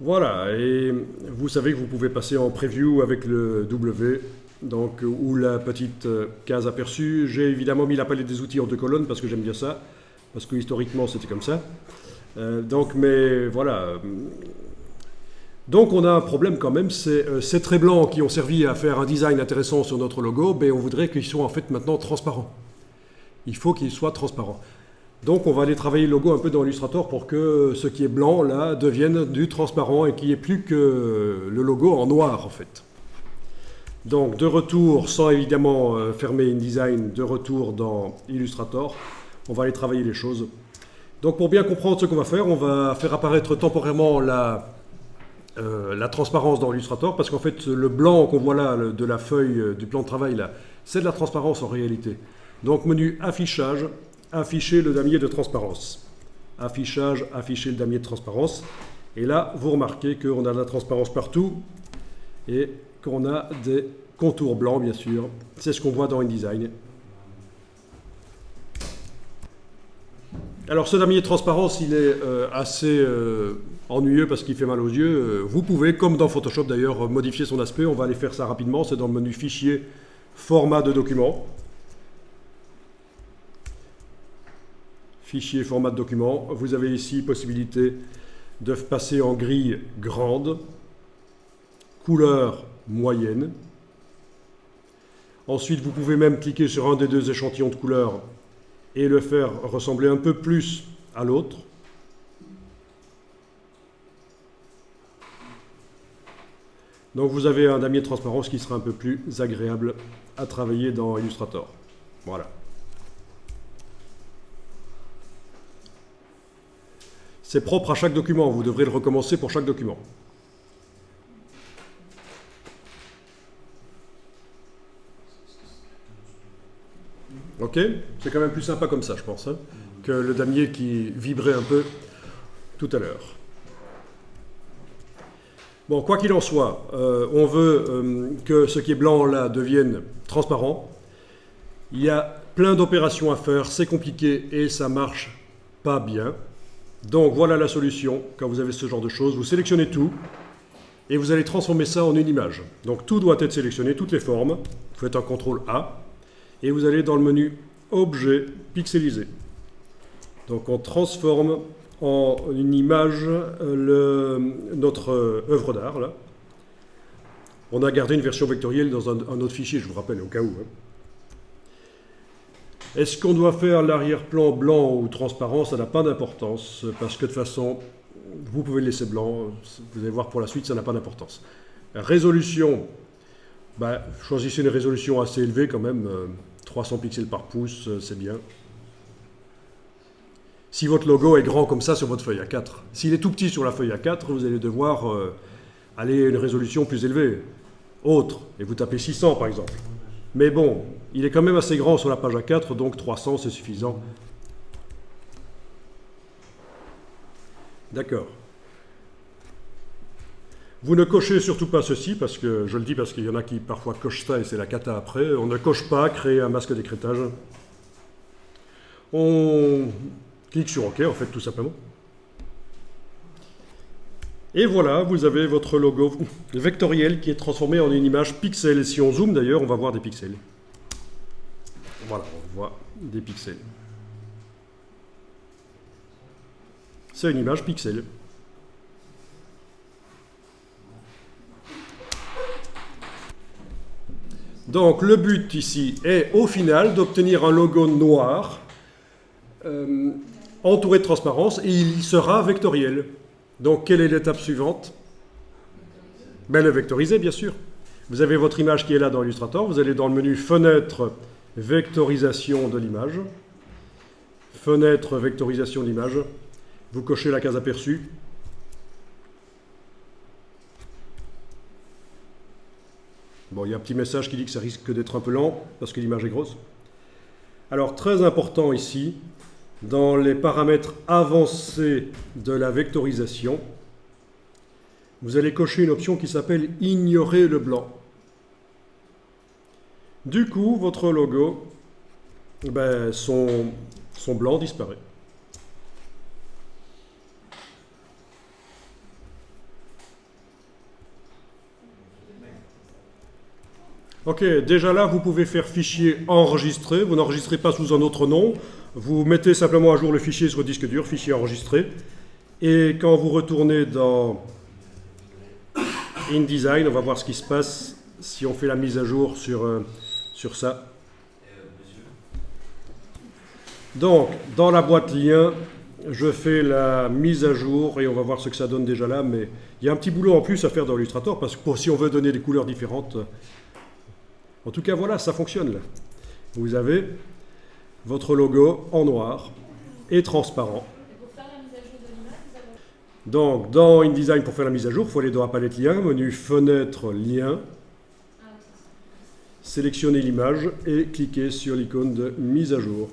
Voilà, et vous savez que vous pouvez passer en preview avec le W, donc, ou la petite case aperçue. J'ai évidemment mis la palette des outils en 2 colonnes parce que j'aime bien ça, parce que historiquement c'était comme ça. Mais voilà. Donc on a un problème quand même, c'est ces traits blancs qui ont servi à faire un design intéressant sur notre logo, on voudrait qu'ils soient en fait maintenant transparents. Il faut qu'ils soient transparents. Donc on va aller travailler le logo un peu dans Illustrator pour que ce qui est blanc là devienne du transparent et qu'il n'y ait plus que le logo en noir en fait. Donc de retour, sans évidemment fermer InDesign, de retour dans Illustrator, on va aller travailler les choses. Donc pour bien comprendre ce qu'on va faire, on va faire apparaître temporairement la transparence dans Illustrator, parce qu'en fait le blanc qu'on voit là de la feuille du plan de travail là, c'est de la transparence en réalité. Donc menu affichage, afficher le damier de transparence. Affichage, afficher le damier de transparence. Et là, vous remarquez qu'on a de la transparence partout et qu'on a des contours blancs, bien sûr. C'est ce qu'on voit dans InDesign. Alors, ce damier de transparence, il est assez ennuyeux parce qu'il fait mal aux yeux. Vous pouvez, comme dans Photoshop d'ailleurs, modifier son aspect. On va aller faire ça rapidement. C'est dans le menu Fichier, Format de document. Fichier, format de document. Vous avez ici possibilité de passer en grille grande, couleur moyenne. Ensuite, vous pouvez même cliquer sur un des 2 échantillons de couleurs et le faire ressembler un peu plus à l'autre. Donc vous avez un damier de transparence qui sera un peu plus agréable à travailler dans Illustrator. Voilà. C'est propre à chaque document, vous devrez le recommencer pour chaque document. Ok? C'est quand même plus sympa comme ça, je pense, hein, que le damier qui vibrait un peu tout à l'heure. Bon, quoi qu'il en soit, on veut que ce qui est blanc là devienne transparent. Il y a plein d'opérations à faire, c'est compliqué et ça marche pas bien. Donc voilà la solution. Quand vous avez ce genre de choses, vous sélectionnez tout et vous allez transformer ça en une image. Donc tout doit être sélectionné, toutes les formes. Vous faites un CTRL A et vous allez dans le menu Objet pixelisé. Donc on transforme en une image notre œuvre d'art. Là. On a gardé une version vectorielle dans un autre fichier, je vous rappelle, au cas où. Hein. Est-ce qu'on doit faire l'arrière-plan blanc ou transparent? Ça n'a pas d'importance, parce que de toute façon, vous pouvez le laisser blanc. Vous allez voir pour la suite, ça n'a pas d'importance. Résolution, choisissez une résolution assez élevée quand même. 300 pixels par pouce, c'est bien. Si votre logo est grand comme ça sur votre feuille A4, s'il est tout petit sur la feuille A4, vous allez devoir aller à une résolution plus élevée, autre, et vous tapez 600 par exemple. Mais bon, il est quand même assez grand sur la page A4, donc 300 c'est suffisant. D'accord. Vous ne cochez surtout pas ceci, parce que je le dis parce qu'il y en a qui parfois cochent ça et c'est la cata après. On ne coche pas, créer un masque d'écrêtage. On clique sur OK, en fait, tout simplement. Et voilà, vous avez votre logo vectoriel qui est transformé en une image pixel. Et si on zoome d'ailleurs, on va voir des pixels. Voilà, on voit des pixels. C'est une image pixel. Donc le but ici est au final d'obtenir un logo noir entouré de transparence et il sera vectoriel. Donc quelle est l'étape suivante? Le vectoriser bien sûr. Vous avez votre image qui est là dans Illustrator, vous allez dans le menu Fenêtre, Vectorisation de l'image. Fenêtre, Vectorisation de l'image. Vous cochez la case aperçue. Bon, il y a un petit message qui dit que ça risque d'être un peu lent parce que l'image est grosse. Alors, très important ici, dans les paramètres avancés de la vectorisation, vous allez cocher une option qui s'appelle « Ignorer le blanc ». Du coup, votre logo, son blanc disparaît. Ok, déjà là, vous pouvez faire fichier enregistré. Vous n'enregistrez pas sous un autre nom. Vous mettez simplement à jour le fichier sur le disque dur, fichier enregistré. Et quand vous retournez dans InDesign, on va voir ce qui se passe si on fait la mise à jour sur ça. Donc, dans la boîte lien, je fais la mise à jour et on va voir ce que ça donne déjà là. Mais il y a un petit boulot en plus à faire dans Illustrator parce que si on veut donner des couleurs différentes. En tout cas, voilà, ça fonctionne là. Vous avez votre logo en noir et transparent. Et pour faire la mise à jour de l'image, vous avez... Donc, dans InDesign, pour faire la mise à jour, il faut aller dans la palette lien, menu fenêtre lien, sélectionner l'image et cliquer sur l'icône de mise à jour.